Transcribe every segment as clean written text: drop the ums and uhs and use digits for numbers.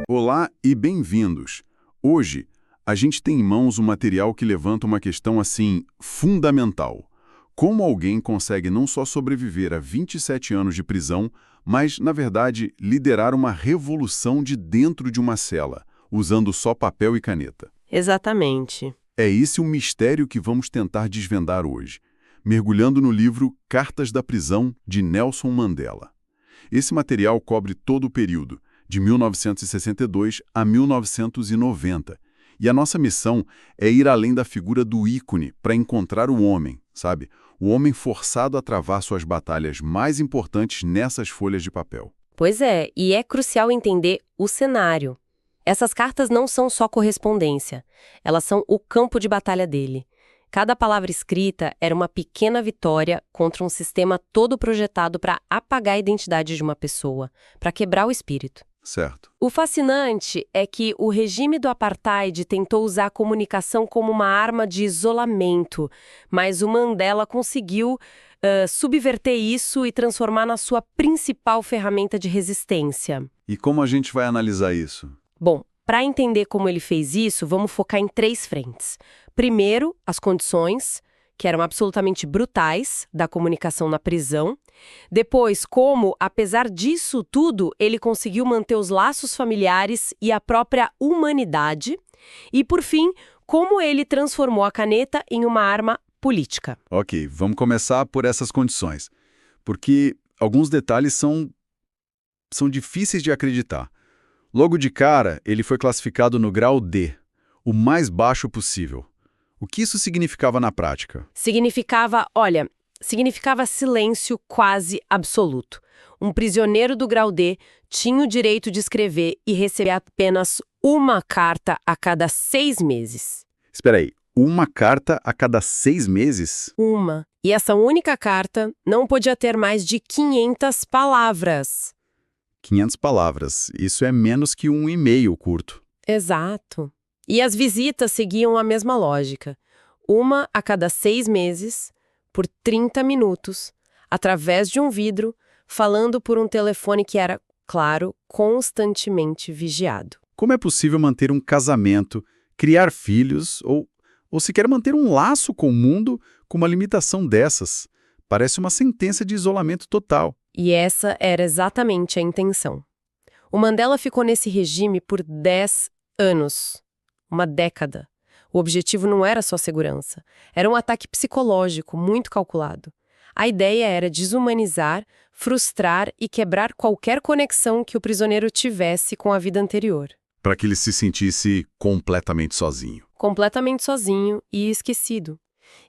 Olá e bem-vindos. Hoje, a gente tem em mãos um material que levanta uma questão assim, fundamental. Como alguém consegue não só sobreviver a 27 anos de prisão, mas, na verdade, liderar uma revolução de dentro de uma cela, usando só papel e caneta? Exatamente. É esse o mistério que vamos tentar desvendar hoje, mergulhando no livro Cartas da Prisão, de Nelson Mandela. Esse material cobre todo o período, de 1962 a 1990, e a nossa missão é ir além da figura do ícone para encontrar o homem, sabe? O homem forçado a travar suas batalhas mais importantes nessas folhas de papel. Pois é, e é crucial entender o cenário. Essas cartas não são só correspondência, elas são o campo de batalha dele. Cada palavra escrita era uma pequena vitória contra um sistema todo projetado para apagar a identidade de uma pessoa, para quebrar o espírito. Certo. O fascinante é que o regime do apartheid tentou usar a comunicação como uma arma de isolamento, mas o Mandela conseguiu subverter isso e transformar na sua principal ferramenta de resistência. E como a gente vai analisar isso? Bom, para entender como ele fez isso, vamos focar em 3 frentes. Primeiro, as condições, que eram absolutamente brutais, da comunicação na prisão. Depois, como, apesar disso tudo, ele conseguiu manter os laços familiares e a própria humanidade. E, por fim, como ele transformou a caneta em uma arma política. Ok, vamos começar por essas condições, porque alguns detalhes são difíceis de acreditar. Logo de cara, ele foi classificado no grau D, o mais baixo possível. O que isso significava na prática? Significava silêncio quase absoluto. Um prisioneiro do grau D tinha o direito de escrever e receber apenas uma carta a cada 6 meses. Espera aí, uma carta a cada 6 meses? Uma. E essa única carta não podia ter mais de 500 palavras. 500 palavras. Isso é menos que um e-mail curto. Exato. E as visitas seguiam a mesma lógica. Uma a cada 6 meses, por 30 minutos, através de um vidro, falando por um telefone que era, claro, constantemente vigiado. Como é possível manter um casamento, criar filhos ou sequer manter um laço com o mundo com uma limitação dessas? Parece uma sentença de isolamento total. E essa era exatamente a intenção. O Mandela ficou nesse regime por 10 anos. Uma década. O objetivo não era só segurança. Era um ataque psicológico muito calculado. A ideia era desumanizar, frustrar e quebrar qualquer conexão que o prisioneiro tivesse com a vida anterior. Para que ele se sentisse completamente sozinho. Completamente sozinho e esquecido.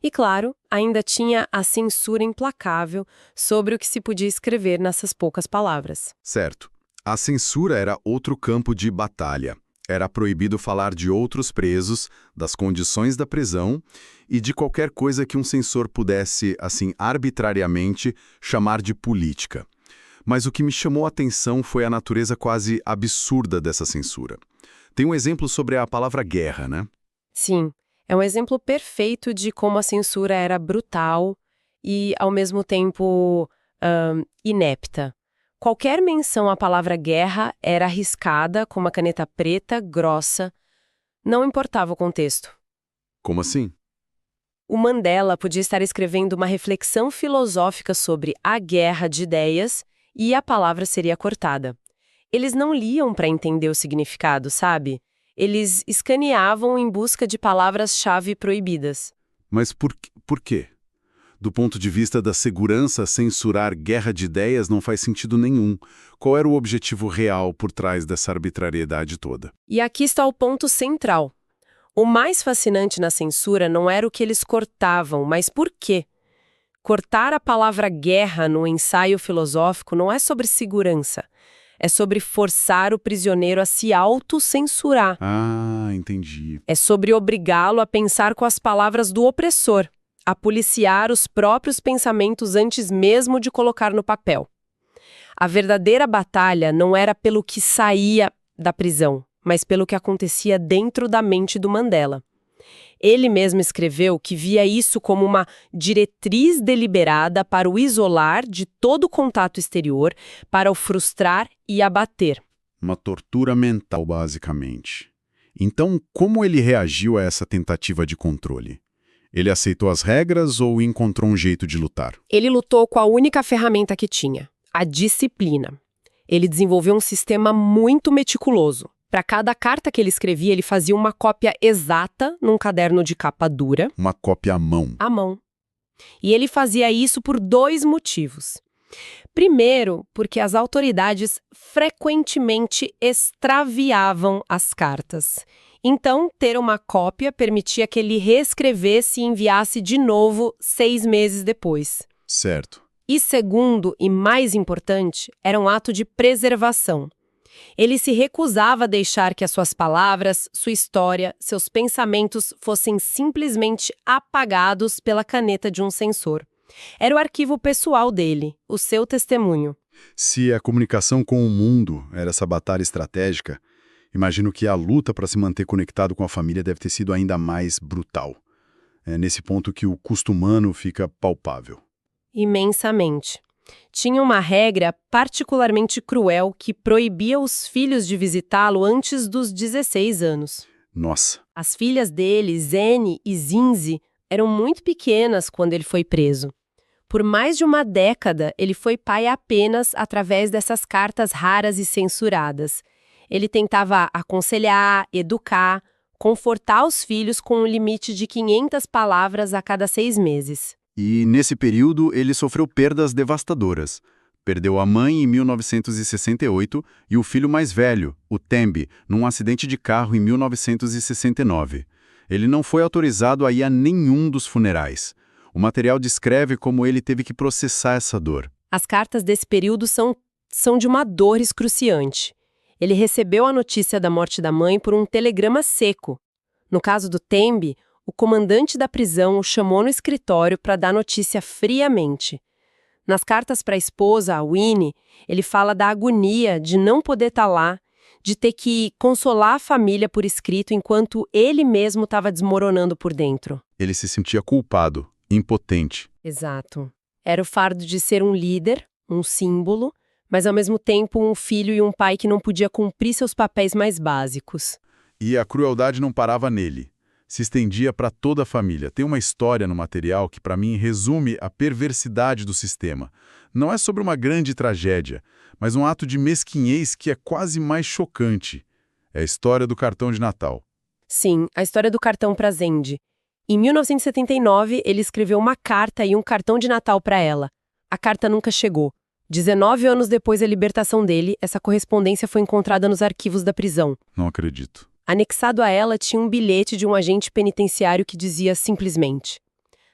E, claro, ainda tinha a censura implacável sobre o que se podia escrever nessas poucas palavras. Certo. A censura era outro campo de batalha. Era proibido falar de outros presos, das condições da prisão e de qualquer coisa que um censor pudesse, assim, arbitrariamente, chamar de política. Mas o que me chamou a atenção foi a natureza quase absurda dessa censura. Tem um exemplo sobre a palavra guerra, né? Sim, é um exemplo perfeito de como a censura era brutal e, ao mesmo tempo, inepta. Qualquer menção à palavra guerra era arriscada com uma caneta preta, grossa, não importava o contexto. Como assim? O Mandela podia estar escrevendo uma reflexão filosófica sobre a guerra de ideias e a palavra seria cortada. Eles não liam para entender o significado, sabe? Eles escaneavam em busca de palavras-chave proibidas. Mas por quê? Do ponto de vista da segurança, censurar guerra de ideias não faz sentido nenhum. Qual era o objetivo real por trás dessa arbitrariedade toda? E aqui está o ponto central. O mais fascinante na censura não era o que eles cortavam, mas por quê? Cortar a palavra guerra no ensaio filosófico não é sobre segurança. É sobre forçar o prisioneiro a se autocensurar. Ah, entendi. É sobre obrigá-lo a pensar com as palavras do opressor, a policiar os próprios pensamentos antes mesmo de colocar no papel. A verdadeira batalha não era pelo que saía da prisão, mas pelo que acontecia dentro da mente do Mandela. Ele mesmo escreveu que via isso como uma diretriz deliberada para o isolar de todo contato exterior, para o frustrar e abater. Uma tortura mental, basicamente. Então, como ele reagiu a essa tentativa de controle? Ele aceitou as regras ou encontrou um jeito de lutar? Ele lutou com a única ferramenta que tinha, a disciplina. Ele desenvolveu um sistema muito meticuloso. Para cada carta que ele escrevia, ele fazia uma cópia exata num caderno de capa dura. Uma cópia à mão. À mão. E ele fazia isso por 2 motivos. Primeiro, porque as autoridades frequentemente extraviavam as cartas. Então, ter uma cópia permitia que ele reescrevesse e enviasse de novo 6 meses depois. Certo. E segundo, e mais importante, era um ato de preservação. Ele se recusava a deixar que as suas palavras, sua história, seus pensamentos fossem simplesmente apagados pela caneta de um censor. Era o arquivo pessoal dele, o seu testemunho. Se a comunicação com o mundo era essa batalha estratégica, imagino que a luta para se manter conectado com a família deve ter sido ainda mais brutal. É nesse ponto que o custo humano fica palpável. Imensamente. Tinha uma regra particularmente cruel que proibia os filhos de visitá-lo antes dos 16 anos. Nossa. As filhas dele, Zene e Zinzi, eram muito pequenas quando ele foi preso. Por mais de uma década, ele foi pai apenas através dessas cartas raras e censuradas. Ele tentava aconselhar, educar, confortar os filhos com um limite de 500 palavras a cada 6 meses. E, nesse período, ele sofreu perdas devastadoras. Perdeu a mãe em 1968 e o filho mais velho, o Tembi, num acidente de carro em 1969. Ele não foi autorizado a ir a nenhum dos funerais. O material descreve como ele teve que processar essa dor. As cartas desse período são de uma dor excruciante. Ele recebeu a notícia da morte da mãe por um telegrama seco. No caso do Tembi, o comandante da prisão o chamou no escritório para dar notícia friamente. Nas cartas para a esposa, a Winnie, ele fala da agonia de não poder estar lá, de ter que consolar a família por escrito enquanto ele mesmo estava desmoronando por dentro. Ele se sentia culpado, impotente. Exato. Era o fardo de ser um líder, um símbolo, mas ao mesmo tempo um filho e um pai que não podia cumprir seus papéis mais básicos. E a crueldade não parava nele. Se estendia para toda a família. Tem uma história no material que, para mim, resume a perversidade do sistema. Não é sobre uma grande tragédia, mas um ato de mesquinhez que é quase mais chocante. É a história do cartão de Natal. Sim, a história do cartão para Zendi. Em 1979, ele escreveu uma carta e um cartão de Natal para ela. A carta nunca chegou. 19 anos depois da libertação dele, essa correspondência foi encontrada nos arquivos da prisão. Não acredito. Anexado a ela tinha um bilhete de um agente penitenciário que dizia simplesmente: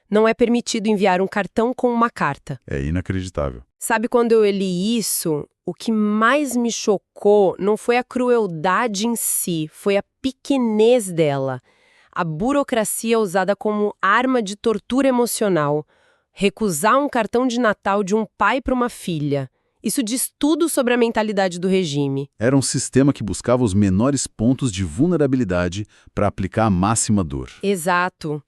não é permitido enviar um cartão com uma carta. É inacreditável. Sabe, quando eu li isso, o que mais me chocou não foi a crueldade em si, foi a pequenez dela. A burocracia usada como arma de tortura emocional. Recusar um cartão de Natal de um pai para uma filha. Isso diz tudo sobre a mentalidade do regime. Era um sistema que buscava os menores pontos de vulnerabilidade para aplicar a máxima dor. Exato.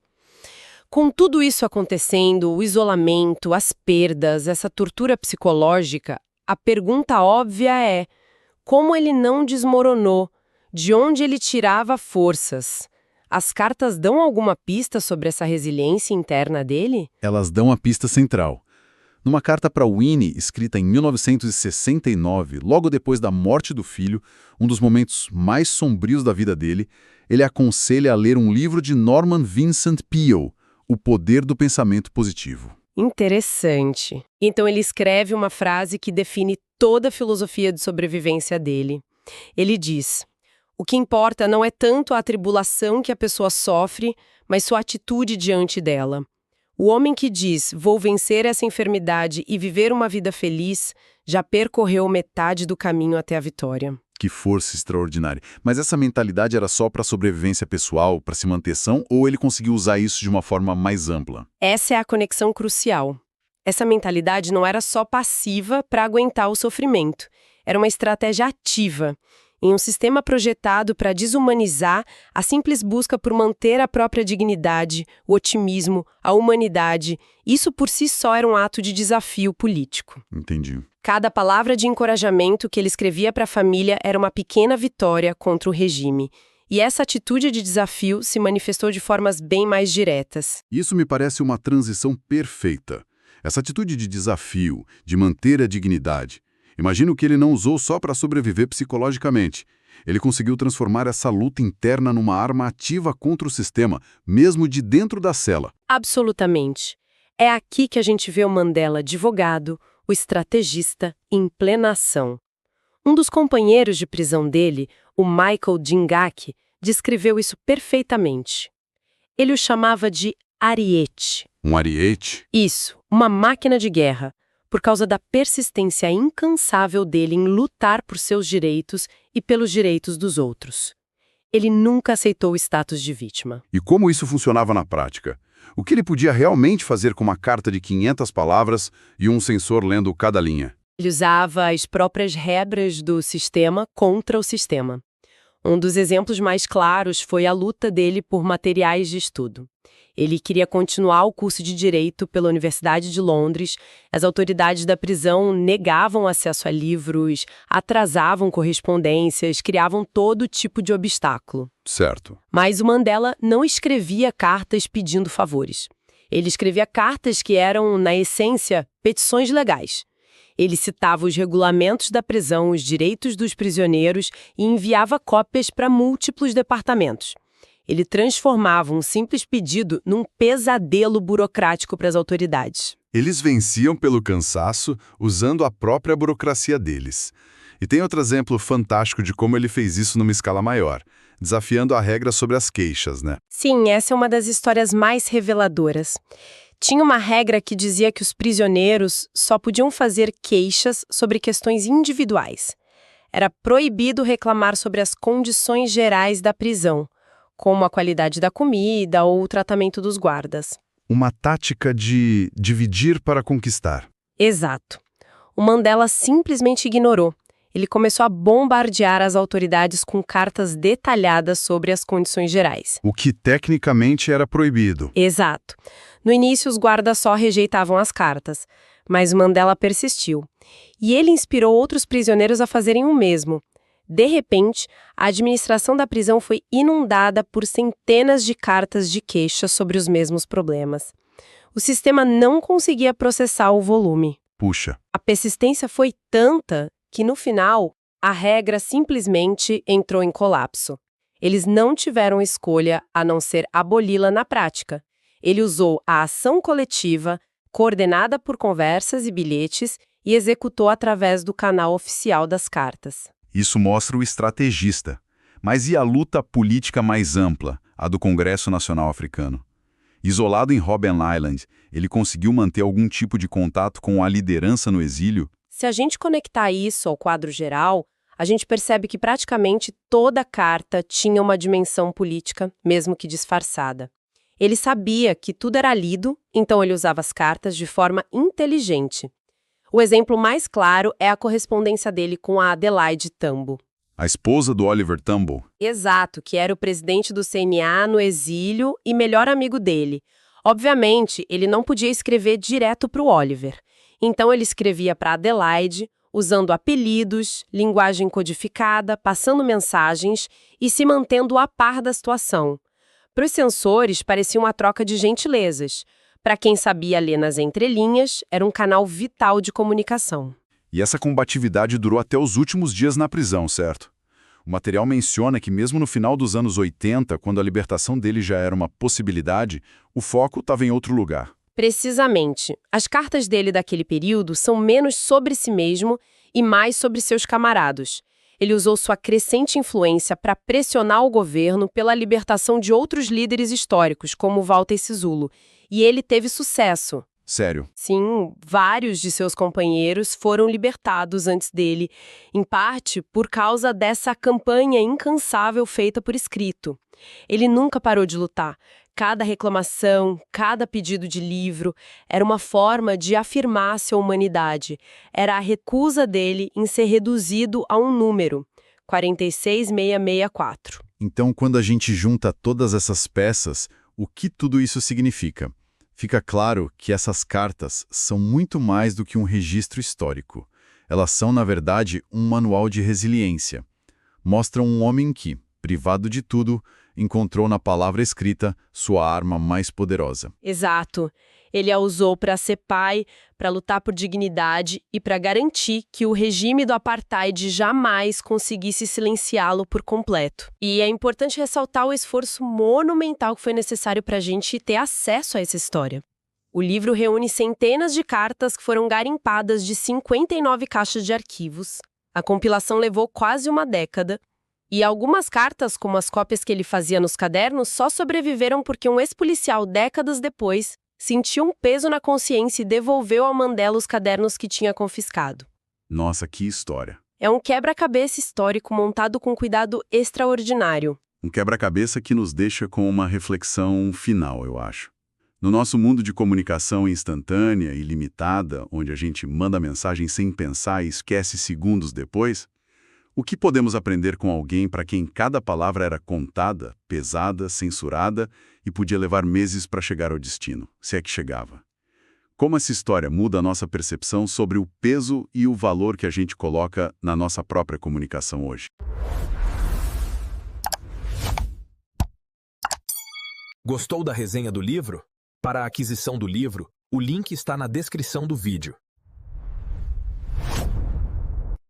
Com tudo isso acontecendo, o isolamento, as perdas, essa tortura psicológica, a pergunta óbvia é: como ele não desmoronou? De onde ele tirava forças? As cartas dão alguma pista sobre essa resiliência interna dele? Elas dão a pista central. Numa carta para Winnie, escrita em 1969, logo depois da morte do filho, um dos momentos mais sombrios da vida dele, ele aconselha a ler um livro de Norman Vincent Peale, O Poder do Pensamento Positivo. Interessante. Então ele escreve uma frase que define toda a filosofia de sobrevivência dele. Ele diz: o que importa não é tanto a tribulação que a pessoa sofre, mas sua atitude diante dela. O homem que diz, vou vencer essa enfermidade e viver uma vida feliz, já percorreu metade do caminho até a vitória. Que força extraordinária. Mas essa mentalidade era só para sobrevivência pessoal, para se manter são, ou ele conseguiu usar isso de uma forma mais ampla? Essa é a conexão crucial. Essa mentalidade não era só passiva para aguentar o sofrimento. Era uma estratégia ativa. em um sistema projetado para desumanizar a simples busca por manter a própria dignidade, o otimismo, a humanidade. Isso por si só era um ato de desafio político. Entendi. Cada palavra de encorajamento que ele escrevia para a família era uma pequena vitória contra o regime. E essa atitude de desafio se manifestou de formas bem mais diretas. Isso me parece uma transição perfeita. Essa atitude de desafio, de manter a dignidade. Imagino que ele não usou só para sobreviver psicologicamente. Ele conseguiu transformar essa luta interna numa arma ativa contra o sistema, mesmo de dentro da cela. Absolutamente. É aqui que a gente vê o Mandela advogado, o estrategista, em plena ação. Um dos companheiros de prisão dele, o Michael Dingaki, descreveu isso perfeitamente. Ele o chamava de ariete. Um ariete? Isso, uma máquina de guerra, por causa da persistência incansável dele em lutar por seus direitos e pelos direitos dos outros. Ele nunca aceitou o status de vítima. E como isso funcionava na prática? O que ele podia realmente fazer com uma carta de 500 palavras e um sensor lendo cada linha? Ele usava as próprias regras do sistema contra o sistema. Um dos exemplos mais claros foi a luta dele por materiais de estudo. Ele queria continuar o curso de Direito pela Universidade de Londres. As autoridades da prisão negavam acesso a livros, atrasavam correspondências, criavam todo tipo de obstáculo. Certo. Mas o Mandela não escrevia cartas pedindo favores. Ele escrevia cartas que eram, na essência, petições legais. Ele citava os regulamentos da prisão, os direitos dos prisioneiros e enviava cópias para múltiplos departamentos. Ele transformava um simples pedido num pesadelo burocrático para as autoridades. Eles venciam pelo cansaço usando a própria burocracia deles. E tem outro exemplo fantástico de como ele fez isso numa escala maior, desafiando a regra sobre as queixas, né? Sim, essa é uma das histórias mais reveladoras. Tinha uma regra que dizia que os prisioneiros só podiam fazer queixas sobre questões individuais. Era proibido reclamar sobre as condições gerais da prisão, como a qualidade da comida ou o tratamento dos guardas. Uma tática de dividir para conquistar. Exato. O Mandela simplesmente ignorou. Ele começou a bombardear as autoridades com cartas detalhadas sobre as condições gerais. O que tecnicamente era proibido. Exato. No início, os guardas só rejeitavam as cartas, mas o Mandela persistiu. E ele inspirou outros prisioneiros a fazerem o mesmo. De repente, a administração da prisão foi inundada por centenas de cartas de queixa sobre os mesmos problemas. O sistema não conseguia processar o volume. Puxa. A persistência foi tanta que, no final, a regra simplesmente entrou em colapso. Eles não tiveram escolha a não ser aboli-la na prática. Ele usou a ação coletiva, coordenada por conversas e bilhetes, e executou através do canal oficial das cartas. Isso mostra o estrategista. Mas e a luta política mais ampla, a do Congresso Nacional Africano? Isolado em Robben Island, ele conseguiu manter algum tipo de contato com a liderança no exílio? Se a gente conectar isso ao quadro geral, a gente percebe que praticamente toda carta tinha uma dimensão política, mesmo que disfarçada. Ele sabia que tudo era lido, então ele usava as cartas de forma inteligente. O exemplo mais claro é a correspondência dele com a Adelaide Tambo. A esposa do Oliver Tambo. Exato, que era o presidente do CNA no exílio e melhor amigo dele. Obviamente, ele não podia escrever direto para o Oliver. Então ele escrevia para Adelaide, usando apelidos, linguagem codificada, passando mensagens e se mantendo a par da situação. Para os censores, parecia uma troca de gentilezas. Para quem sabia ler nas entrelinhas, era um canal vital de comunicação. E essa combatividade durou até os últimos dias na prisão, certo? O material menciona que mesmo no final dos anos 80, quando a libertação dele já era uma possibilidade, o foco estava em outro lugar. Precisamente. As cartas dele daquele período são menos sobre si mesmo e mais sobre seus camaradas. Ele usou sua crescente influência para pressionar o governo pela libertação de outros líderes históricos, como Walter Sisulu. E ele teve sucesso. Sério? Sim, vários de seus companheiros foram libertados antes dele, em parte por causa dessa campanha incansável feita por escrito. Ele nunca parou de lutar. Cada reclamação, cada pedido de livro era uma forma de afirmar sua humanidade. Era a recusa dele em ser reduzido a um número. 46664. Então, quando a gente junta todas essas peças, o que tudo isso significa? Fica claro que essas cartas são muito mais do que um registro histórico. Elas são, na verdade, um manual de resiliência. Mostram um homem que, privado de tudo, encontrou na palavra escrita sua arma mais poderosa. Exato. Ele a usou para ser pai, para lutar por dignidade e para garantir que o regime do apartheid jamais conseguisse silenciá-lo por completo. E é importante ressaltar o esforço monumental que foi necessário para a gente ter acesso a essa história. O livro reúne centenas de cartas que foram garimpadas de 59 caixas de arquivos. A compilação levou quase uma década. E algumas cartas, como as cópias que ele fazia nos cadernos, só sobreviveram porque um ex-policial, décadas depois, sentiu um peso na consciência e devolveu ao Mandela os cadernos que tinha confiscado. Nossa, que história! É um quebra-cabeça histórico montado com cuidado extraordinário. Um quebra-cabeça que nos deixa com uma reflexão final, eu acho. No nosso mundo de comunicação instantânea e limitada, onde a gente manda mensagem sem pensar e esquece segundos depois, o que podemos aprender com alguém para quem cada palavra era contada, pesada, censurada e podia levar meses para chegar ao destino, se é que chegava? Como essa história muda a nossa percepção sobre o peso e o valor que a gente coloca na nossa própria comunicação hoje? Gostou da resenha do livro? Para a aquisição do livro, o link está na descrição do vídeo.